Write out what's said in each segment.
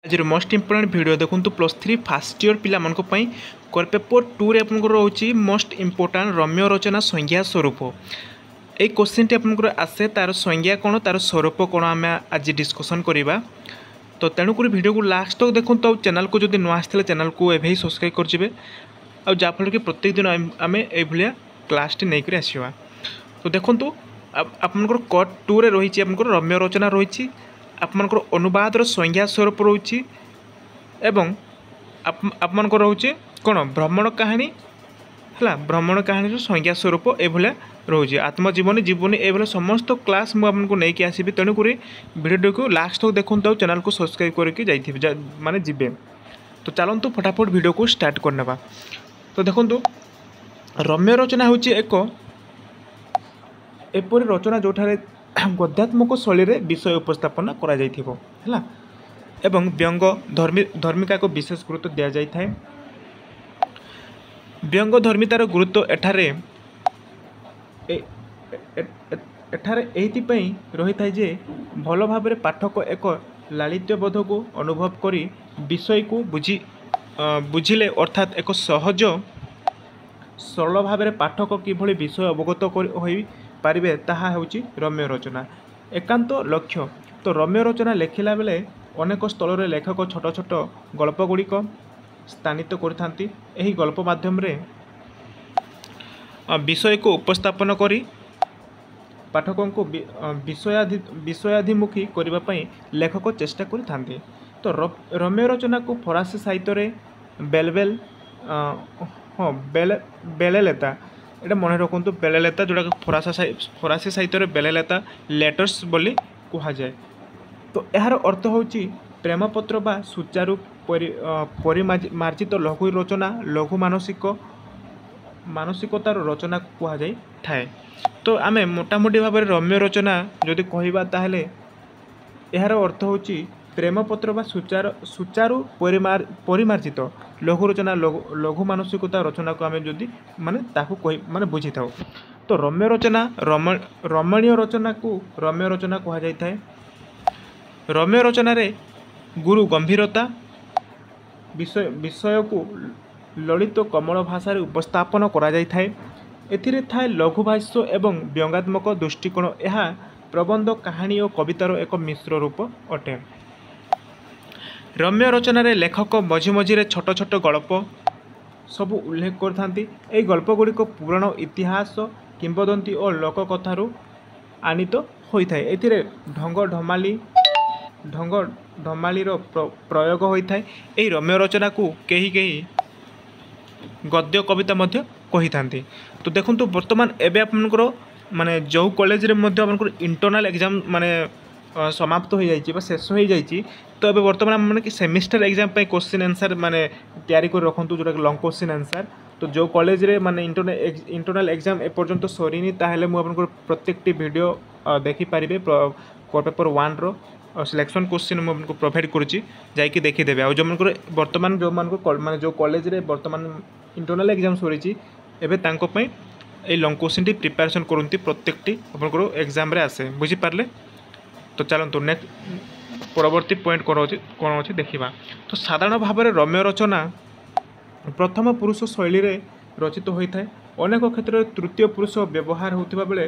आज most important video देखूँ +3 fast year पिला कोर पेपर 2 रे आपन रोचे मोस्ट इंपोर्टेंट रम्य रचना संज्ञा स्वरूप ये क्वेश्चन टी आपन आसे तार संज्ञा कौन तार स्वरूप कौन आम आज डिस्कसन करवा। तो तेणुक वीडियो को लास्ट तक देखो तो चैनल को जब नुआ आसते चैनल को एवं सब्सक्राइब करेंगे और जहाँफल कि प्रत्येक दिन आम ये क्लास टी नहीं आसवा। तो देखो आपंकर कोर 2 रे रही रम्य रचना रही आपमनकर अनुवादर संज्ञा स्वरूप रोचे एवं आपमनकर रोचे कौन भ्रमण कहानी है भ्रमण कहानी संज्ञा स्वरूप ये रोचे आत्मजीवनी जीवनी ये समस्त क्लास मुझे नहीं आसबि। तेणुक वीडियो को लास्ट तक देखो तो चैनल को सब्सक्राइब करके माने जीवे। तो चलतु फटाफट वीडियो को स्टार्ट करने। तो देखो रम्य रचना हूँ एक एपरी रचना जो गद्यात्मक शैली विषय उपस्थापन करा जाइथिबो हैला एवं व्यंग धर्मिका को विशेष गुरुत्व दिया जाय थाए। व्यंग धर्मितार गुरुत्व एठारे एहितिपई रही थाए जे भल भाव पाठक एक लालित्यबोध को अनुभव करी विषय को बुझिले अर्थात एक सहज सरल भाव पाठक किभली विषय अवगत होई पारिबे ताहा हेउची रम्य रचना एकांत लक्ष्य। तो रम्य रचना लेखिला बेले अनेक स्थल रे लेखक छोट छोट गल्प गुड़िक स्थानित करथांती। एही गल्प माध्यम रे विषय को उपस्थापन करी पाठकों को विषयाधिमुखी करबा पई लेखक चेष्टा करथांती। तो रम्य रचना को फरासी साहित्य रे बेलेलेता एटा मन रखु बेलेलेता जोड़ा फरासी साहित्य बेलेलेता लेटर्स बोली कहा जाए। तो यार अर्थ होची प्रेमपत्र बा सुचारू परिमार्जित लघु रचना लघु मानसिकतार रचना कहा जाए थाए। तो आम मोटामोटी भाव में रम्य रचना जदि कहवा ताहले यार अर्थ होची प्रेमपत्र बा सुचारू परिमार्जित लघु रचना लघु मानसिकता रचना को आम जदि माने ताकू कहि माने बुझी थाओ। तो रम्य रचना रमणीय रचना को रम्य रचना कहा जाय थाए। रम्य रचना रे गुरु गंभीरता विषय को ललित कमल भाषा रे उपस्थापन करा जाय थाए। एथिरे थाए लघु भाष्य एवं व्यंगात्मक दृष्टिकोण। यह प्रबंध कहानी और कवितार एक मिश्र रूप अटे। रम्य रचना रे लेखक मझी मझी छोट छोट गल्प सब उल्लेख करथांती। गल्प गुड़िक पुराण इतिहास किंबदंती और लोककथारू आनीत होइथाय। एथिरे ढंग ढमालीर प्रयोग होइथाय। एही रम्य रचना को कहीं कहीं गद्य कविता मध्य कही थांती। तो देखंतु वर्तमान एबे आपनकर माने जो कॉलेज रे मध्य आपनकर इंटरनल एग्जाम माने समाप्त हो जाइए शेष हो जाइए। तो अब बर्तमान मैंने कि सेमिस्टर एग्जाम पे क्वेश्चन आंसर माने तैयारी कर रखु जोटा लंग क्वेश्चन आंसर। तो जो कॉलेज रे माने इंटरनल एग्जाम एपर्यंत सरीनी ताहले मु आपन प्रत्येकटी वीडियो देखि पारिबे। कोर पेपर 1 रो सिलेक्शन क्वेश्चन मु आपन प्रोवाइड करूची जाइए देखिदेवे। आ जो मन बर्तमान जो मन को माने जो कॉलेज रे बर्तमान इंटरनल एग्जाम सरीची एबे तांको पई ए लंग क्वेश्चन टी प्रिपरेशन करंती प्रत्येकटी आपन एग्जाम रे आसे बुझी पारले। तो चलतु नेक्स्ट परवर्ती पॉइंट कौन अच्छे देखा। तो साधारण भाव में रम्य रचना प्रथम पुरुष शैली रे रचित होता है। अनेक क्षेत्र में तृतीय पुरुष व्यवहार होता बेले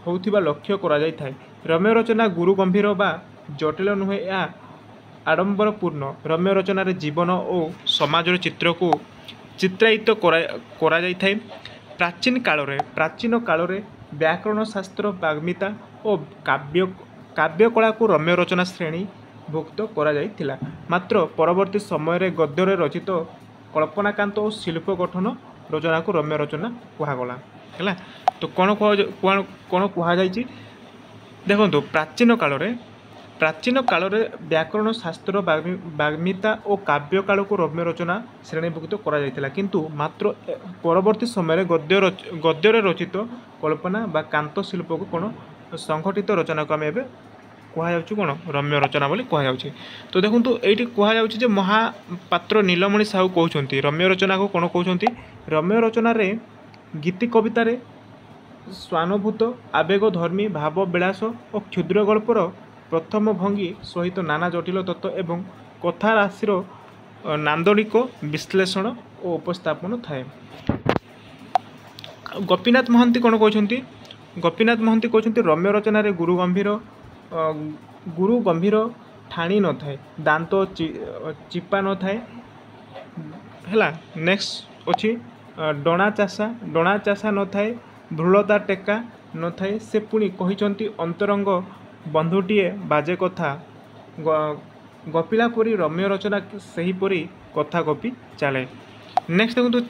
होता लक्ष्य करा जाय थाए। रम्य रचना गुरु गंभीर बा जटिल नुहे या आडंबरपूर्ण। रम्य रचना रे जीवन और समाजर चित्र को चित्रायित करा जाय थाए। प्राचीन काल रे व्याकरण शास्त्र वाग्मिता और काव्यकला को रम्य रचना श्रेणीभुक्त करा जायथिला। मात्र परवर्ती समय रे गद्य रे रचित कल्पनाकांत और शिल्प गठन रचना को रम्य रचना कहगला है। तो कौन कह जाइछि देखो प्राचीन काल रे व्याकरण शास्त्र वाग्मिता और काव्यकाल को रम्य रचना श्रेणीभुक्त करा जायथिला। किंतु मात्र परवर्ती समय रे गद्य रे रचित कल्पना बा कांत शिल्प को कौन संगठित रचना को आम एवं कहुँ कौन रम्य रचना बोली कहुँ। तो देखो ये कहुँ महापात्र नीलमणि साहू कहते रम्य रचना को कौन कहते रम्य रचना रे गीति कविता रे स्वानुभूत आवेग धर्मी भाव विलास और क्षुद्र गल्पर ପ୍ରଥମ ଭଙ୍ଗୀ ସହିତ ନାନା ଜଟିଳ ତତ୍ତ୍ୱ ଏବଂ କଥା ରାଶିର ନାନ୍ଦନିକ ବିଶ୍ଳେଷଣ ଓ ଉପସ୍ଥାପନ ଥାଏ। ଗୋପୀନାଥ ମହାନ୍ତି କ'ଣ କହିଛନ୍ତି? ଗୋପୀନାଥ ମହାନ୍ତି କହିଛନ୍ତି ରମ୍ୟ ରଚନାରେ ଗୁରୁ ଗମ୍ଭୀର ଠାଣି ନଥାଏ, ଦାନ୍ତ ଚିପା ନଥାଏ। ହେଲା, ନେକ୍ସଟ ଅଛି ଡଣା ଚାଷା ନଥାଏ, ଭ୍ରୁଲତା ଟେକା ନଥାଏ। ସେ ପୁଣି କହିଛନ୍ତି ଅନ୍ତରଙ୍ଗ ବନ୍ଧୁଟିଏ ବାଜେ କଥା। ଗପିଲା ପରି ରମ୍ୟ ରଚନା ସେହିପରି କଥା ଗପି ଚାଲେ। ନେକ୍ସଟ ଦେଖନ୍ତୁ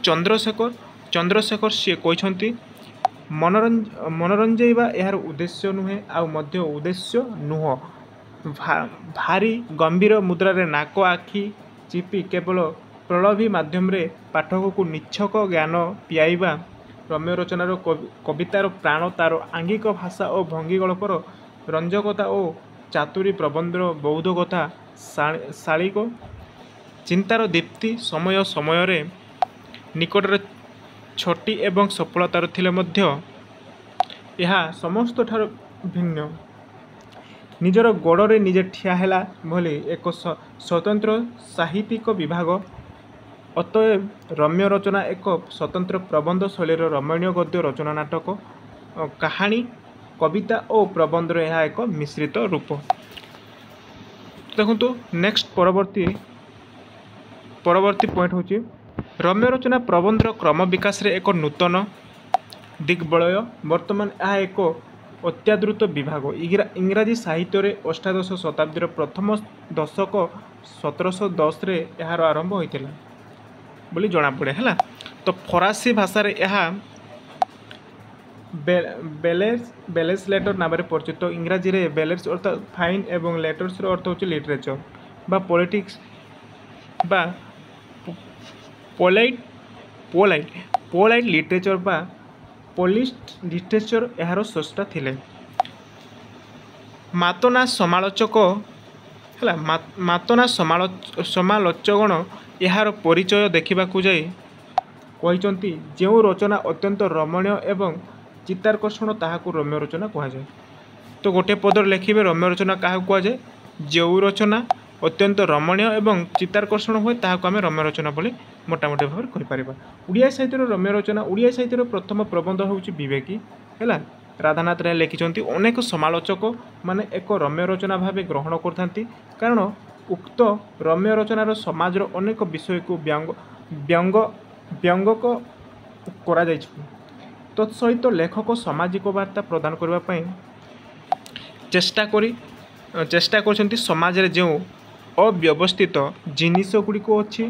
ଚନ୍ଦ୍ରଶେଖର ସିଏ କହିଛନ୍ତି ମନୋରଞ୍ଜେଇବା ଏହାର ଉଦ୍ଦେଶ୍ୟ ନୁହେଁ, ଆଉ ମଧ୍ୟ ଉଦ୍ଦେଶ୍ୟ ନୁହଁ। ଭାରି ଗମ୍ଭୀର ମୁଦ୍ରାରେ ନାକ ଆଖି ଚିପି କେବଳ ପ୍ରଲୋଭୀ ମାଧ୍ୟମରେ ପାଠକକୁ ନିଚ୍ଛକ ଜ୍ଞାନ ପିଆଇବା ରମ୍ୟ ରଚନାର କବିତାର ପ୍ରାଣ। ତାର ଆଙ୍ଗିକ ଭାଷା ଓ ଭଙ୍ଗୀଗଳ୍ପର ରଞ୍ଜକତା ଓ ଚାତୁରୀ ପ୍ରବନ୍ଧର ବୌଦ୍ଧକଥା, ଶାଳୀକ ଚିନ୍ତାର ଦୀପ୍ତି ସମୟ ସମୟରେ ନିକଟରେ ଛଟି ଏବଂ ସଫଳତାର ଥିଲେ ମଧ୍ୟ ଏହା ସମସ୍ତଠାରୁ ଭିନ୍ନ। ନିଜର ଗୋଡ଼ରେ ନିଜେ ଠିଆ ହେଲା ଭଳି ଏକ ସ୍ୱତନ୍ତ୍ର ସାହିତ୍ୟିକ ବିଭାଗ। ଅତଏବ ରମ୍ୟ ରଚନା ଏକ ସ୍ୱତନ୍ତ୍ର ପ୍ରବନ୍ଧ ଶୈଳୀର ରମଣୀୟ ଗଦ୍ୟ ରଚନା, ନାଟକ, କାହାଣୀ, କବିତା ଓ ପ୍ରବନ୍ଧର ଏହା ଏକ ମିଶ୍ରିତ ରୂପ। ଦେଖନ୍ତୁ ନେକ୍ସଟ ପରବର୍ତ୍ତୀ ପଏଣ୍ଟ ହେଉଛି ରମ୍ୟ ରଚନା ପ୍ରବନ୍ଧର କ୍ରମ ବିକାଶରେ ଏକ ନୂତନ ଦିଗ୍ବଳୟ। ବର୍ତ୍ତମାନ ଏହା ଏକ ଅତ୍ୟାଦୃତ ବିଭାଗ। ଇଂରାଜୀ ସାହିତ୍ୟରେ ଅଷ୍ଟାଦଶ ଶତାବ୍ଦୀର ପ୍ରଥମ ଦଶକ 1710ରେ ଏହାର ଆରମ୍ଭ ହୋଇଥିଲା ବୋଲି ଜଣାପଡ଼େ। ହେଲା, ତ ଫରାସୀ ଭାଷାରେ ଏହା ବେଲେସ୍ ଲେଟର ନାମରେ ପରିଚିତ। ଇଂରାଜୀରେ ବେଲେସ୍ ଅର୍ଥ ଫାଇନ୍ ଏବଂ ଲେଟର୍ସର ଅର୍ଥ ହେଉଛି ଲିଟରେଚର ବା ପଲିଟିକ୍ସ ବା ପୋଲାଇଟ୍ ଲିଟରେଚର ବା ପୋଲିଷ୍ଟ ଲିଟରେଚର ଏହାର ସ୍ରଷ୍ଟା ଥିଲେ। ମାତନା ସମାଲୋଚକଗଣ ଏହାର ପରିଚୟ ଦେଖିବାକୁ ଯାଇ କହିଛନ୍ତି ଯେଉଁ ରଚନା ଅତ୍ୟନ୍ତ ରମଣୀୟ ଏବଂ ଚିତ୍ତାକର୍ଷଣ ତାହାକୁ ରମ୍ୟ ରଚନା କୁହାଯାଏ। ତ ଗୋଟିଏ ପଦରେ ଲେଖିବେ ରମ୍ୟ ରଚନା କାହାକୁ କୁହାଯାଏ? ଯେଉଁ ରଚନା ଅତ୍ୟନ୍ତ ରମଣୀୟ ଏବଂ ଚିତ୍ତାକର୍ଷଣ ହୁଏ ତାହାକୁ ଆମେ ରମ୍ୟ ରଚନା ବୋଲି ମୋଟାମୋଟି ଭାବରେ କହିପାରିବା। ଓଡ଼ିଆ ସାହିତ୍ୟର ରମ୍ୟ ରଚନା। ଓଡ଼ିଆ ସାହିତ୍ୟର ପ୍ରଥମ ପ୍ରବନ୍ଧ ହେଉଛି ବିବେକୀ। ହେଲା, ରାଧାନାଥ ରାୟ ଲେଖିଛନ୍ତି। ଅନେକ ସମାଲୋଚକ ମାନେ ଏକ ରମ୍ୟ ରଚନା ଭାବେ ଗ୍ରହଣ କରିଥାନ୍ତି, କାରଣ ଉକ୍ତ ରମ୍ୟ ରଚନାର ସମାଜର ଅନେକ ବିଷୟକୁ ବ୍ୟଙ୍ଗ କରାଯାଇଛି। ତତ୍ସହିତ ଲେଖକ ସାମାଜିକ ବାର୍ତ୍ତା ପ୍ରଦାନ କରିବା ପାଇଁ ଚେଷ୍ଟା କରିଛନ୍ତି। ସମାଜରେ ଯେଉଁ ଅବ୍ୟବସ୍ଥିତ ଜିନିଷ ଗୁଡ଼ିକ ଅଛି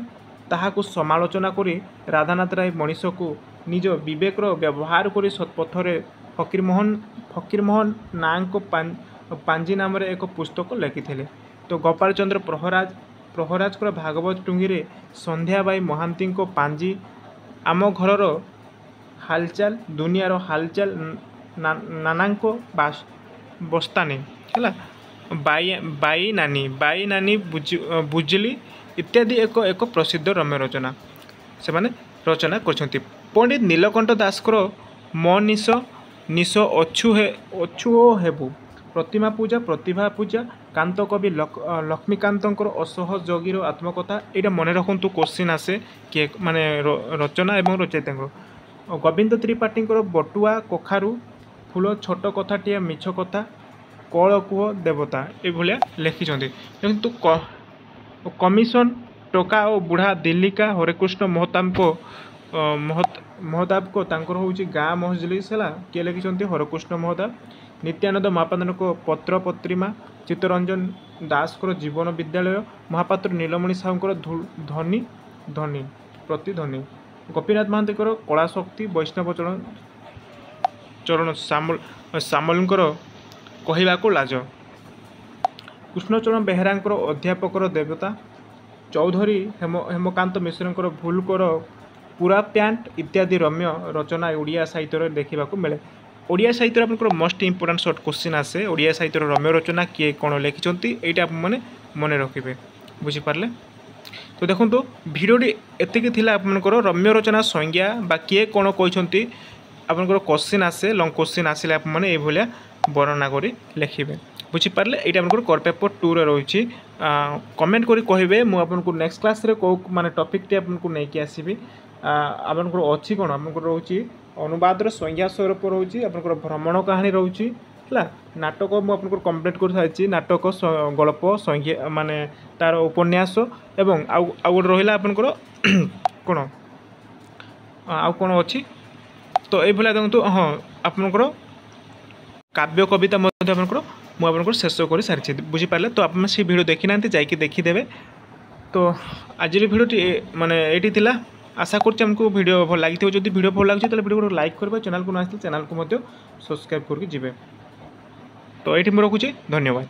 ତାହାକୁ ସମାଲୋଚନା କରି ରାଧାନାଥ ରାୟ ମଣିଷକୁ ନିଜ ବିବେକର ବ୍ୟବହାର କରି ସତ୍ପଥରେ ଫକୀରମୋହନ ନାଁଙ୍କ ପାଞ୍ଜି ନାମରେ ଏକ ପୁସ୍ତକ ଲେଖିଥିଲେ। ତ ଗୋପାଳ ଚନ୍ଦ୍ର ପ୍ରହରାଜଙ୍କର ଭାଗବତ ଟୁଙ୍ଗୀରେ, ସନ୍ଧ୍ୟାବାଈ ମହାନ୍ତିଙ୍କ ପାଞ୍ଜି, ଆମ ଘରର ହାଲଚାଲ, ଦୁନିଆର ହାଲଚାଲ, ନାନାଙ୍କ ବସ୍ତାନି, ହେଲା, ବାଇ ନାନୀ ବୁଝିଲି ଇତ୍ୟାଦି ଏକ ପ୍ରସିଦ୍ଧ ରମ୍ୟ ରଚନା ସେମାନେ ରଚନା କରିଛନ୍ତି। ପଣ୍ଡିତ ନୀଳକଣ୍ଠ ଦାସଙ୍କର ମୋ ନିଶ ଅଛୁ ଓ ହେବୁ, ପ୍ରତିମା ପୂଜା, କାନ୍ତ କବି ଲକ୍ଷ୍ମୀକାନ୍ତଙ୍କର ଅସହଯୋଗୀର ଆତ୍ମକଥା। ଏଇଟା ମନେ ରଖନ୍ତୁ, କୋଶ୍ଚିନ୍ ଆସେ କିଏ ମାନେ ରଚନା ଏବଂ ରଚୟିତାଙ୍କର। ଗୋବିନ୍ଦ ତ୍ରିପାଠୀଙ୍କର ବଟୁଆ କଖାରୁ ଫୁଲ, ଛୋଟ କଥାଟିଏ ମିଛ କଥା, କଳ କୁହ ଦେବତା, ଏଭଳିଆ ଲେଖିଛନ୍ତି। କିନ୍ତୁ କମିଶନ ଟୋକା ଓ ବୁଢ଼ା ଦିଲ୍ଲୀକା ହରେକୃଷ୍ଣ ମହତାବଙ୍କ ତାଙ୍କର ହେଉଛି ଗାଁ ମଜଲିସ୍। ହେଲା, କିଏ ଲେଖିଛନ୍ତି? ହରକୃଷ୍ଣ ମହତାବ। ନିତ୍ୟାନନ୍ଦ ମହାପାତ୍ରଙ୍କ ପତ୍ର ପତ୍ରିମା, ଚିତ୍ତରଞ୍ଜନ ଦାସଙ୍କର ଜୀବନ ବିଦ୍ୟାଳୟ, ମହାପାତ୍ର ନୀଳମଣି ସାହୁଙ୍କର ପ୍ରତିଧ୍ୱନି, ଗୋପୀନାଥ ମହାନ୍ତିଙ୍କର କଳାଶକ୍ତି, ବୈଷ୍ଣବ ଚରଣ ସାମଲଙ୍କର କହିବାକୁ ଲାଜ, କୃଷ୍ଣଚରଣ ବେହେରାଙ୍କର ଅଧ୍ୟାପକର ଦେବତା, ଚୌଧୁରୀ ହେମକାନ୍ତ ମିଶ୍ରଙ୍କର ଭୁଲ କର ପୁରା ପ୍ୟାଣ୍ଟ ଇତ୍ୟାଦି ରମ୍ୟ ରଚନା ଓଡ଼ିଆ ସାହିତ୍ୟରେ ଦେଖିବାକୁ ମିଳେ। ଓଡ଼ିଆ ସାହିତ୍ୟରେ ଆପଣଙ୍କର ମୋଷ୍ଟ ଇମ୍ପୋର୍ଟାଣ୍ଟ ସର୍ଟ କୋଶ୍ଚିନ୍ ଆସେ। ଓଡ଼ିଆ ସାହିତ୍ୟର ରମ୍ୟ ରଚନା କିଏ କ'ଣ ଲେଖିଛନ୍ତି ଏଇଟା ଆପଣମାନେ ମନେ ରଖିବେ। ବୁଝିପାରିଲେ? ତ ଦେଖନ୍ତୁ ଭିଡ଼ିଓଟି ଏତିକି ଥିଲା ଆପଣଙ୍କର ରମ୍ୟ ରଚନା ସଂଜ୍ଞା ବା କିଏ କ'ଣ କହିଛନ୍ତି। ଆପଣଙ୍କର କୋଶ୍ଚିନ୍ ଆସେ, ଲଙ୍ଗ କୋଶ୍ଚିନ୍ ଆସିଲେ ଆପଣମାନେ ଏଇଭଳିଆ ବର୍ଣ୍ଣନା କରି ଲେଖିବେ। बुझीपारे ये आपको कोर पेपर 2 रे रही कमेंट करी कहे मुझे नेक्स्ट क्लास रे कौ माने टॉपिक टे आपको नहीं आसबि आपंकर अच्छी कौन आपंकर रोचे अनुवादर संज्ञा स्वरूप रोचे आपंकर भ्रमण कहानी रोचे है नाटक मुझे कम्प्लीट कर सारी नाटक गल्प संज्ञा माने तार उपन्यास एवं आउ गोटे रहा आपंकर कौन आउ कौन अच्छी तो ये देखो हाँ आपंकर काव्य कविता आपंकर मुझे शेष कर सारी बुझीपारे तो आप से भिडियो देखी ना जाकि देखीदे तो आज भिडियो माने ये आशा करमको भिडियो भल लगी जब भिडियो भल लगे तो भिडियो को लाइक करेंगे चैनल को न आसते चैनल को सब्सक्राइब करके जी तो ये रखुच्छे धन्यवाद।